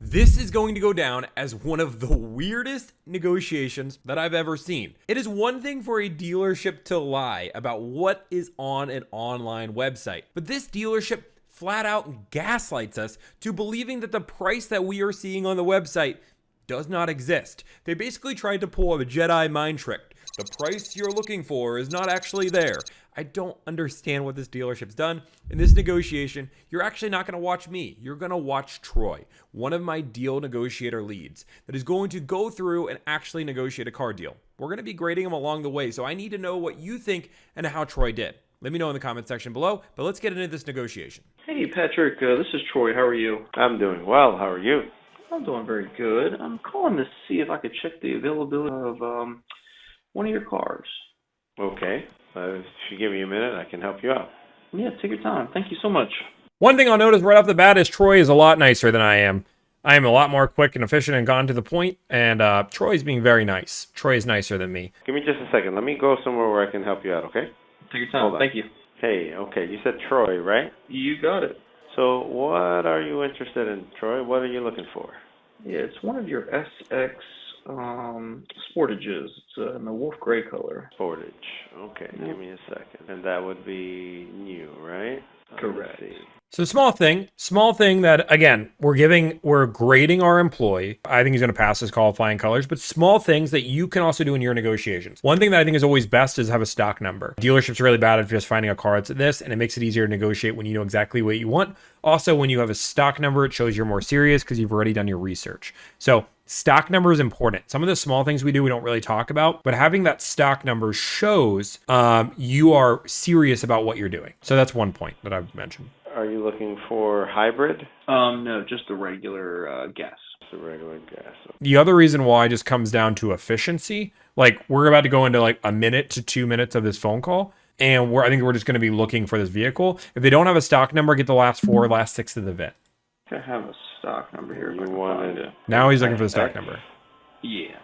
This is going to go down as one of the weirdest negotiations that I've ever seen. It is one thing for a dealership to lie about what is on an online website, but this dealership flat out gaslights us to believing that the price that we are seeing on the website does not exist. They basically tried to pull a Jedi mind trick. The price you're looking for is not actually there. I don't understand what this dealership's done. In this negotiation, you're actually not going to watch me. You're going to watch Troy, one of my deal negotiator leads, that is going to go through and actually negotiate a car deal. We're going to be grading him along the way, so I need to know what you think and how Troy did. Let me know in the comment section below, but let's get into this negotiation. Hey Patrick, this is Troy. How are you? I'm doing well. How are you? I'm doing very good. I'm calling to see if I could check the availability of one of your cars. Okay. If you give me a minute, I can help you out. Yeah, take your time. Thank you so much. One thing I'll notice right off the bat is Troy is a lot nicer than I am. I am a lot more quick and efficient and gone to the point, and Troy's being very nice. Troy is nicer than me. Give me just a second. Let me go somewhere where I can help you out, okay? Take your time. Thank you. Hey, okay. You said Troy, right? You got it. So what are you interested in, Troy? What are you looking for? Yeah, it's one of your SX Sportages. It's in the wolf gray color. Sportage. Okay, Give me a second. And that would be new, right? Correct. Let's see. So small thing that, again, we're grading our employee. I think he's going to pass his qualifying colors, but small things that you can also do in your negotiations. One thing that I think is always best is have a stock number. Dealerships are really bad at just finding a car that's this, and it makes it easier to negotiate when you know exactly what you want. Also, when you have a stock number, it shows you're more serious because you've already done your research. So stock number is important. Some of the small things we do, we don't really talk about, but having that stock number shows you are serious about what you're doing. So that's one point that I've mentioned. Are you looking for hybrid? No, just the regular gas. Just the regular gas. The other reason why just comes down to efficiency. Like, we're about to go into like a minute to 2 minutes of this phone call, and I think we're just going to be looking for this vehicle. If they don't have a stock number, get the last 6 of the VIN. I have a stock number here. You wanted it. Now he's looking for the stock number. Yeah.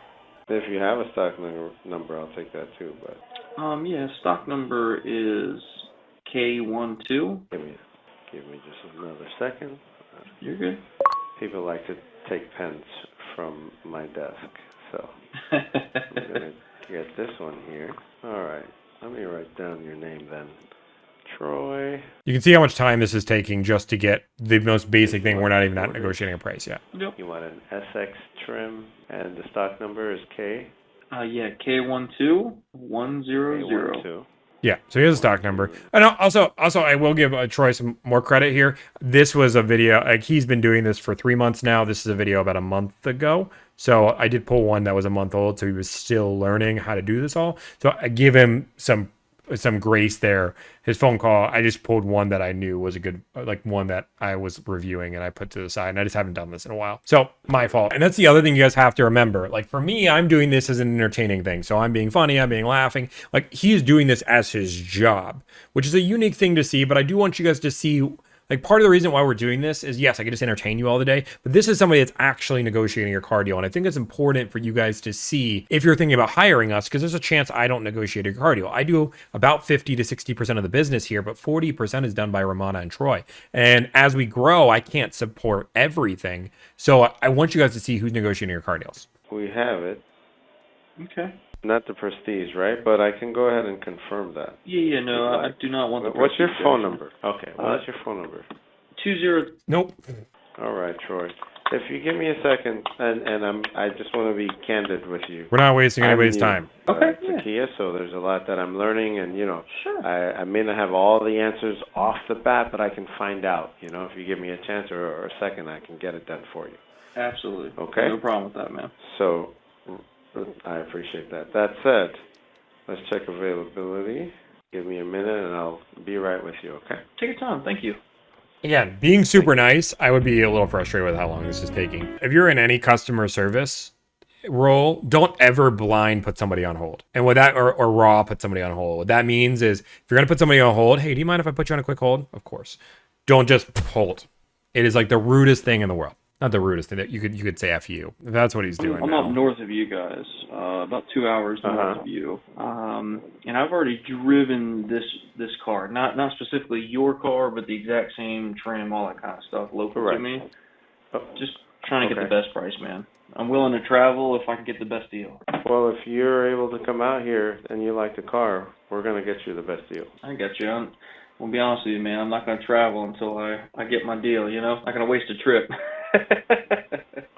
If you have a stock number, I'll take that too. But yeah, stock number is K12. Give me just another second. You're good. People like to take pens from my desk, so I'm gonna get this one here. All right, let me write down your name then. Troy. You can see how much time this is taking just to get the most basic thing. We're not even negotiating a price yet. Yep. You want an SX trim, and the stock number is K? Yeah, K12100. K12. Yeah, so here's a stock number. And also, I will give Troy some more credit here. This was a video, like, he's been doing this for 3 months now. This is a video about a month ago. So I did pull one that was a month old, so he was still learning how to do this all. So I give him some grace there. His phone call, I just pulled one that I knew was a good, like, one that I was reviewing and I put to the side, and I just haven't done this in a while. So my fault. And that's the other thing you guys have to remember. Like, for me, I'm doing this as an entertaining thing. So I'm being funny, I'm being laughing. Like, he's doing this as his job, which is a unique thing to see. But I do want you guys to see, like, part of the reason why we're doing this is, yes, I can just entertain you all the day, but this is somebody that's actually negotiating your car deal. And I think it's important for you guys to see if you're thinking about hiring us, because there's a chance I don't negotiate your car deal. I do about 50 to 60% of the business here, but 40% is done by Romana and Troy. And as we grow, I can't support everything. So I want you guys to see who's negotiating your car deals. We have it. Okay. Not the Prestige, right? But I can go ahead and confirm that. Yeah, no, I do not want the What's your Prestige phone version. number? Okay, what's your phone number? 20. Nope. All right, Troy. If you give me a second, and I just want to be candid with you. We're not wasting anybody's time. Okay, It's a Kia, so there's a lot that I'm learning, and, Sure. I may not have all the answers off the bat, but I can find out. If you give me a chance or a second, I can get it done for you. Absolutely. Okay. No problem with that, man. So, I appreciate that. That said, let's check availability. Give me a minute, and I'll be right with you, okay? Take your time. Thank you. Again, being super nice, I would be a little frustrated with how long this is taking. If you're in any customer service role, don't ever blind put somebody on hold. And what that, or raw put somebody on hold. What that means is, if you're going to put somebody on hold, hey, do you mind if I put you on a quick hold? Of course. Don't just hold. It is like the rudest thing in the world. Not the rudest thing. That you could say F you. That's what he's doing I'm now. up north of you guys, about 2 hours north of you. And I've already driven this car. Not specifically your car, but the exact same trim, all that kind of stuff, local to me. Oh. Trying to get the best price, man. I'm willing to travel if I can get the best deal. Well, if you're able to come out here and you like the car, we're going to get you the best deal. I got you. I'll be honest with you, man. I'm not going to travel until I get my deal, you know? I'm not going to waste a trip.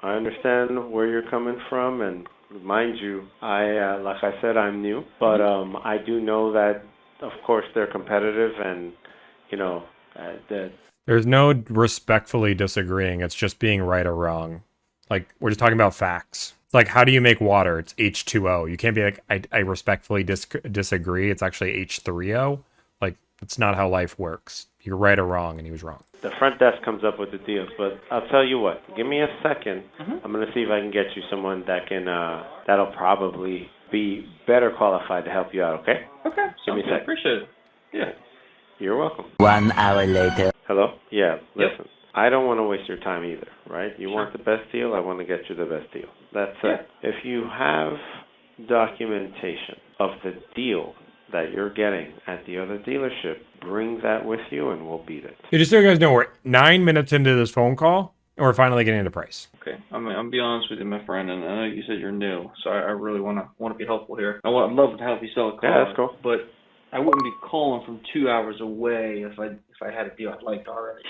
I understand where you're coming from, and mind you, like I said, I'm new, but I do know that, of course, they're competitive, and, you know, that There's no respectfully disagreeing. It's just being right or wrong. Like, we're just talking about facts. It's like, how do you make water? It's H2O. You can't be like, I respectfully disagree. It's actually H3O. Like, that's not how life works. You're right or wrong, and he was wrong. the front desk comes up with the deals, but I'll tell you what. Give me a second. I'm going to see if I can get you someone that can, that'll probably be better qualified to help you out, okay? Okay. Give me a second. Appreciate it. Yeah. You're welcome. 1 hour later. Hello? Yeah, listen. Yep. I don't want to waste your time either, right? You want the best deal, I want to get you the best deal. That's it. If you have documentation of the deal that you're getting at the other dealership, bring that with you and we'll beat it. Yeah, just so you guys know, we're 9 minutes into this phone call, and we're finally getting into price. Okay. I'm be honest with you, my friend, and I know you said you're new, so I really want to be helpful here. I'd love to help you sell a car. Yeah, that's cool. But I wouldn't be calling from 2 hours away if I had a deal I liked already.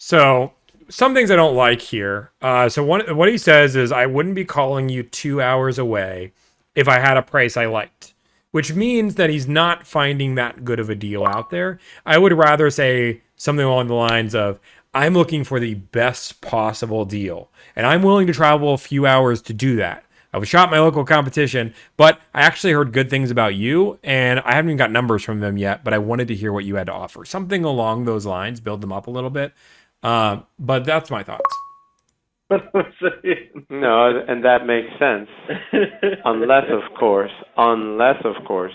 So some things I don't like here. So what he says is, I wouldn't be calling you 2 hours away if I had a price I liked, which means that he's not finding that good of a deal out there. I would rather say something along the lines of, I'm looking for the best possible deal, and I'm willing to travel a few hours to do that. I was shot my local competition, but I actually heard good things about you, and I haven't even got numbers from them yet, but I wanted to hear what you had to offer. Something along those lines, build them up a little bit. But that's my thoughts. No, and that makes sense. unless of course,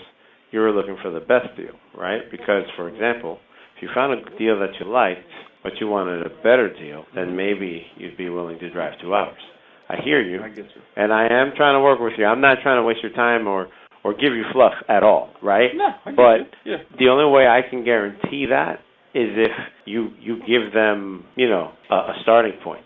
you were looking for the best deal, right? Because, for example, if you found a deal that you liked, but you wanted a better deal, then maybe you'd be willing to drive 2 hours. I hear you. I get you. And I am trying to work with you. I'm not trying to waste your time or give you fluff at all, right? No, I get but you. Yeah. the only way I can guarantee that is if you give them, a starting point.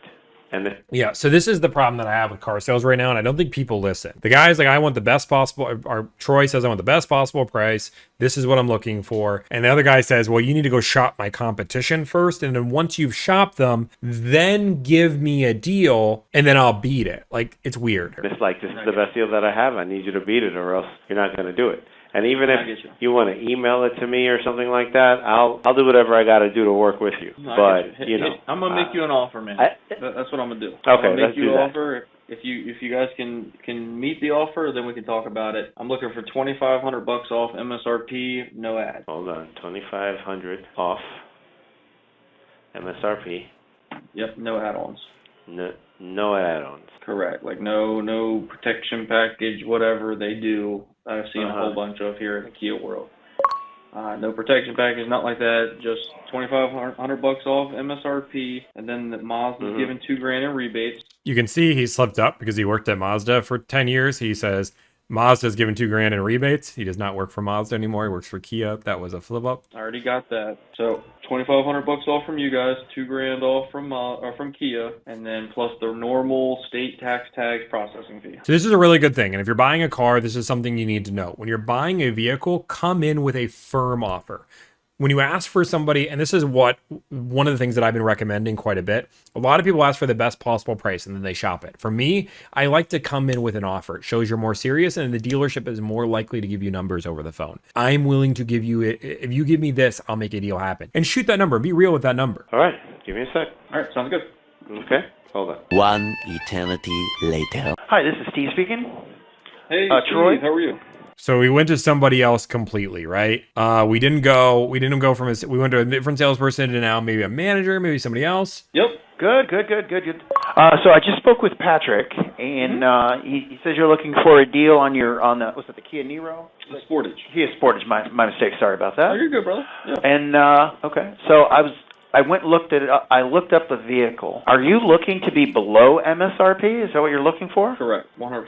And Yeah, so this is the problem that I have with car sales right now, and I don't think people listen. The guy's like, I want the best possible, or Troy says, I want the best possible price. This is what I'm looking for. And the other guy says, well, you need to go shop my competition first. And then once you've shopped them, then give me a deal, and then I'll beat it. Like, it's weird. it's like, this is the best deal that I have. I need you to beat it, or else you're not going to do it. And even if you want to email it to me or something like that, I'll do whatever I got to do to work with you. No, but I'm gonna make you an offer, man. That's what I'm gonna do. Okay, I'm gonna make let's you do an that. offer. If you guys can meet the offer, then we can talk about it. I'm looking for $2,500 off MSRP, no ad. Hold on, 2,500 off MSRP. Yep, no add-ons. No add-ons. Correct. Like no protection package, whatever they do. I've seen a whole bunch of here in the Kia world. No protection package, not like that. Just $2,500 off MSRP, and then the Mazda's giving $2,000 in rebates. You can see he slipped up because he worked at Mazda for 10 years. He says Mazda's given $2,000 in rebates. He does not work for Mazda anymore. He works for Kia. That was a flip up. I already got that. So $2,500 off from you guys, $2,000 off from Kia, and then plus the normal state tax tag processing fee. So this is a really good thing. And if you're buying a car, this is something you need to know. When you're buying a vehicle, come in with a firm offer. When you ask for somebody, and this is one of the things that I've been recommending quite a bit, a lot of people ask for the best possible price and then they shop it. For me, I like to come in with an offer. It shows you're more serious and the dealership is more likely to give you numbers over the phone. I'm willing to give you it. If you give me this, I'll make a deal happen. And shoot that number. Be real with that number. All right, give me a sec. All right, sounds good. Okay, hold on. 1 eternity later. Hi, this is Steve speaking. Hey, Troy? Steve, how are you? So we went to somebody else completely, right? We didn't go from we went to a different salesperson to now maybe a manager, maybe somebody else. Yep. Good. So I just spoke with Patrick, and he says you're looking for a deal on was it the Kia Niro? The Sportage. Kia Sportage. My mistake. Sorry about that. Oh, you're good, brother. Yeah. And okay, so I went and looked at it. I looked up the vehicle. Are you looking to be below MSRP? Is that what you're looking for? Correct. 100%.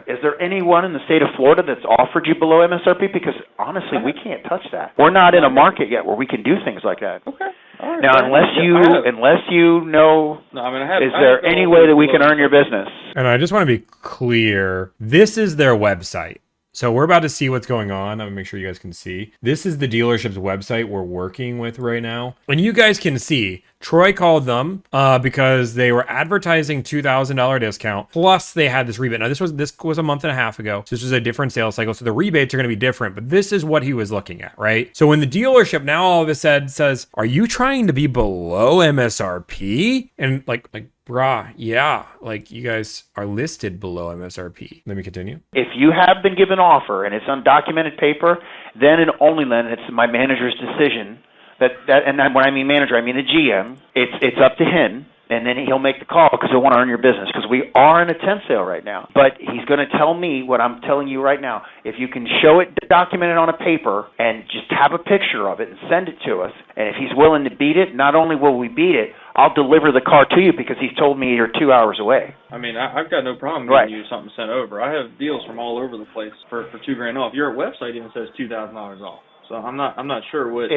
Is there anyone in the state of Florida that's offered you below MSRP? Because honestly, we can't touch that. We're not in a market yet where we can do things like that. Okay. All right, Now, fair enough. unless you know, No, I mean, I have. is I there have no any idea way that we what- can earn your business? And I just want to be clear. This is their website. So we're about to see what's going on. I'm gonna make sure you guys can see. This is the dealership's website we're working with right now. And you guys can see, Troy called them because they were advertising $2,000 discount. Plus they had this rebate. Now this was a month and a half ago. So this was a different sales cycle. So the rebates are going to be different, but this is what he was looking at, right? So when the dealership now all of a sudden says, are you trying to be below MSRP? And like, brah, yeah, like you guys are listed below MSRP. Let me continue. If you have been given an offer and it's on documented paper, then and only then it's my manager's decision. And when I mean manager, I mean the GM. It's up to him, and then he'll make the call because he'll want to earn your business. Because we are in a tent sale right now. But he's going to tell me what I'm telling you right now. If you can show it documented on a paper and just have a picture of it and send it to us, and if he's willing to beat it, not only will we beat it, I'll deliver the car to you because he's told me you're 2 hours away. I mean, I've got no problem Right. getting you something sent over. I have deals from all over the place for $2,000 off. Your website even says $2,000 off. So I'm not sure what.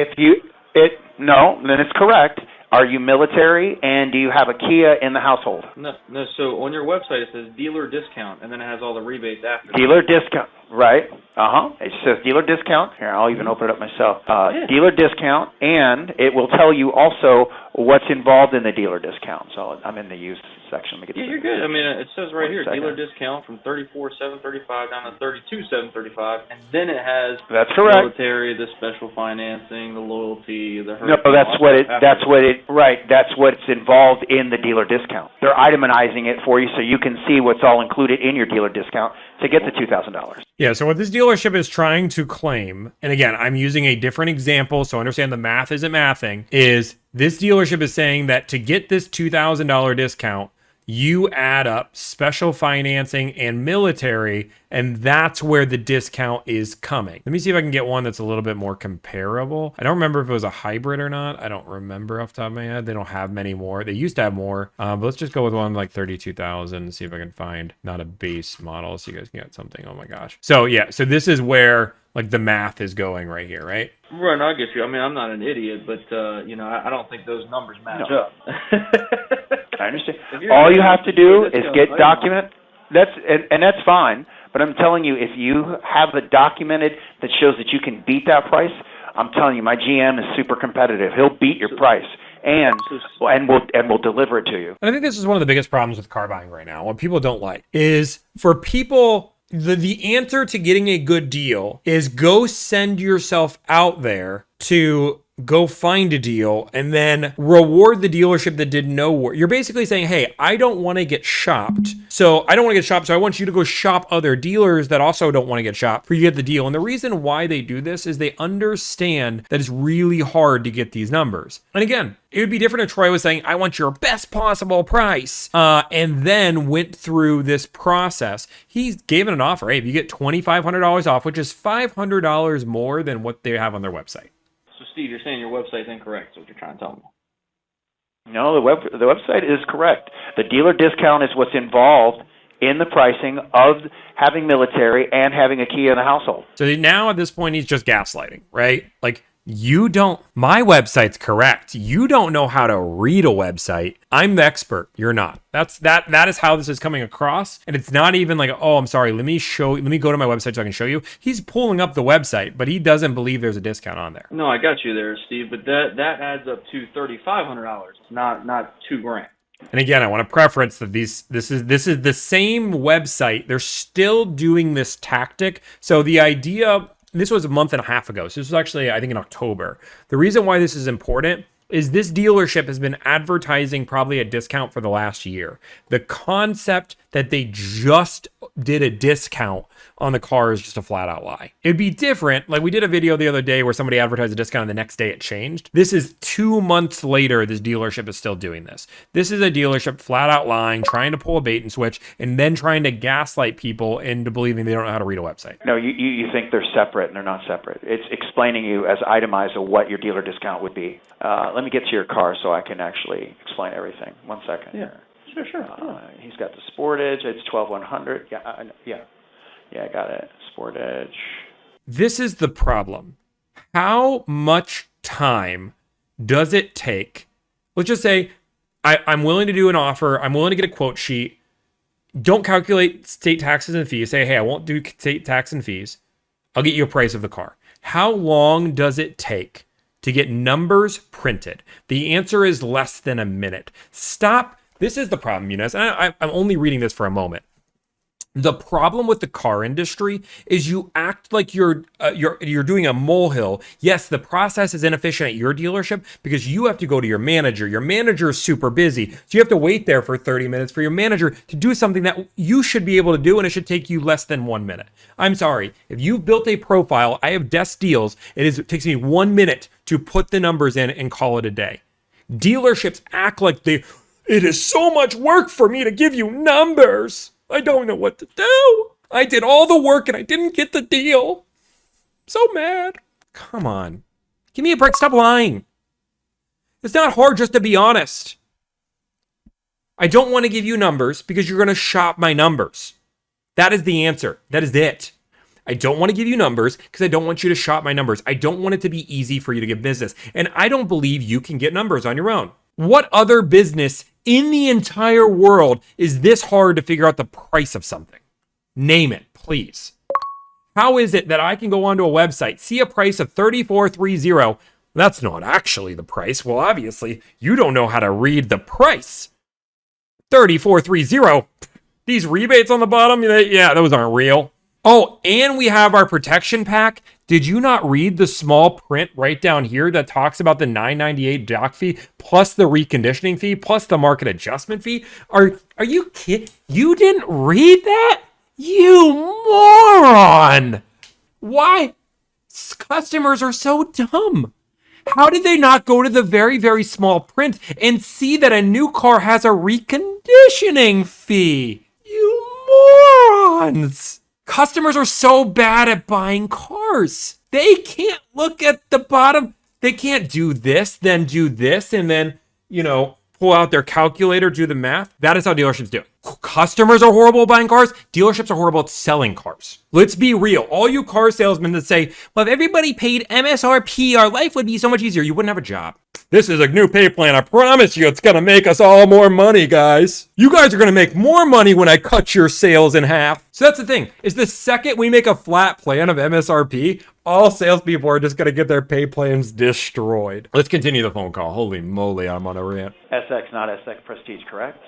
No, then it's correct. Are you military, and do you have a Kia in the household? No. So on your website it says dealer discount, and then it has all the rebates after. Dealer discount, right? It says dealer discount. Here, I'll even open it up myself. Dealer discount, and it will tell you also what's involved in the dealer discount. So I'm in the use section. Let me get Yeah, you're good. I mean, it says right here, second. dealer discount from $34,735 down to $32,735, and then it has That's correct. military, the special financing, the loyalty, the No, that's what's involved in the dealer discount. They're itemizing it for you so you can see what's all included in your dealer discount to get the $2,000. Yeah, so what this dealership is trying to claim, and again, I'm using a different example, so understand the math isn't mathing, is this dealership is saying that to get this $2,000 discount, you add up special financing and military, and that's where the discount is coming. Let me see if I can get one that's a little bit more comparable. I don't remember if it was a hybrid or not. I don't remember off the top of my head. They don't have many more. They used to have more, but let's just go with one like 32,000 and see if I can find not a base model so you guys can get something. Oh my gosh. So yeah, so this is where like the math is going right here, right? Right, I get you. I mean, I'm not an idiot, but I don't think those numbers match up. I understand. All you have to do is get documented. That's fine. But I'm telling you, if you have a documented that shows that you can beat that price, I'm telling you, my GM is super competitive. He'll beat your price, and we'll deliver it to you. And I think this is one of the biggest problems with car buying right now. What people don't like is for people. The answer to getting a good deal is go send yourself out there to go find a deal and then reward the dealership that did no work. You're basically saying, hey, I don't want to get shopped. So I want you to go shop other dealers that also don't want to get shopped for you to get the deal. And the reason why they do this is they understand that it's really hard to get these numbers. And again, it would be different if Troy was saying, I want your best possible price, and then went through this process. He's given an offer. Hey, if you get $2,500 off, which is $500 more than what they have on their website. So, Steve, you're saying your website's incorrect, is what you're trying to tell me. No, the website is correct. The dealer discount is what's involved in the pricing of having military and having a Kia in the household. So now at this point, he's just gaslighting, right? Like, my website's correct. You don't know how to read a website. I'm the expert. You're not. That is how this is coming across. And it's not even like, oh, I'm sorry. Let me go to my website so I can show you. He's pulling up the website, but he doesn't believe there's a discount on there. No, I got you there, Steve, but that adds up to $3,500, not $2,000. And again, I want to preference that this is the same website. They're still doing this tactic. So the idea, this was a month and a half ago. So this was actually, I think, in October. The reason why this is important is this dealership has been advertising probably a discount for the last year. The concept that they just did a discount on the car is just a flat out lie. It'd be different. Like we did a video the other day where somebody advertised a discount and the next day it changed. This is 2 months later, this dealership is still doing this. This is a dealership flat out lying, trying to pull a bait and switch, and then trying to gaslight people into believing they don't know how to read a website. No, you think they're separate, and they're not separate. It's explaining you as itemized of what your dealer discount would be. Let me get to your car so I can actually explain everything. 1 second. Yeah. Sure. He's got the Sport Edge. It's 12100. Yeah, I got it. Sport Edge. This is the problem. How much time does it take? Let's just say I'm willing to do an offer. I'm willing to get a quote sheet. Don't calculate state taxes and fees. Say, hey, I won't do state tax and fees. I'll get you a price of the car. How long does it take to get numbers printed? The answer is less than a minute. Stop. This is the problem, Eunice. And I'm only reading this for a moment. The problem with the car industry is you act like you're doing a molehill. Yes, the process is inefficient at your dealership because you have to go to your manager. Your manager is super busy, so you have to wait there for 30 minutes for your manager to do something that you should be able to do, and it should take you less than 1 minute. I'm sorry. If you've built a profile, I have desk deals. It takes me 1 minute to put the numbers in and call it a day. Dealerships act like it is so much work for me to give you numbers. I don't know what to do. I did all the work and I didn't get the deal. So mad. Come on. Give me a break. Stop lying. It's not hard just to be honest. I don't want to give you numbers because you're going to shop my numbers. That is the answer. That is it. I don't want to give you numbers because I don't want you to shop my numbers. I don't want it to be easy for you to get business. And I don't believe you can get numbers on your own. What other business in the entire world is this hard to figure out the price of something? Name it, please. How is it that I can go onto a website, see a price of $34.30? That's not actually the price. Well, obviously, you don't know how to read the price. $34.30. These rebates on the bottom, yeah, those aren't real. Oh, and we have our protection pack. Did you not read the small print right down here that talks about the $9.98 doc fee plus the reconditioning fee plus the market adjustment fee? Are you kidding? You didn't read that? You moron! Why? Customers are so dumb. How did they not go to the very, very small print and see that a new car has a reconditioning fee? You morons! Customers are so bad at buying cars. They can't look at the bottom. They can't do this, then do this, and then, pull out their calculator, do the math. That is how dealerships do it. Customers are horrible at buying cars. Dealerships are horrible at selling cars. Let's be real. All you car salesmen that say, well, if everybody paid MSRP, our life would be so much easier. You wouldn't have a job. This is a new pay plan. I promise you it's going to make us all more money, guys. You guys are going to make more money when I cut your sales in half. So that's the thing, is the second we make a flat plan of MSRP, all salespeople are just going to get their pay plans destroyed. Let's continue the phone call. Holy moly, I'm on a rant. SX, not SX Prestige, correct?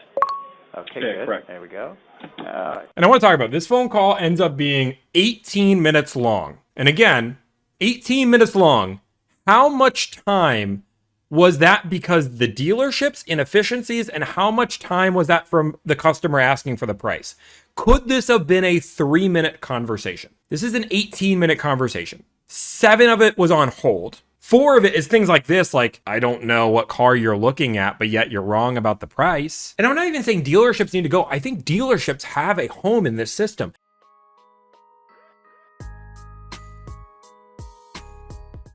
Okay, Yeah, good. correct. There we go. And I want to talk about this phone call ends up being 18 minutes long. And again, 18 minutes long. How much time was that because the dealership's inefficiencies, and how much time was that from the customer asking for the price? Could this have been a 3-minute conversation? This is an 18-minute conversation. 7 of it was on hold. 4 of it is things like this, like, I don't know what car you're looking at, but yet you're wrong about the price. And I'm not even saying dealerships need to go. I think dealerships have a home in this system.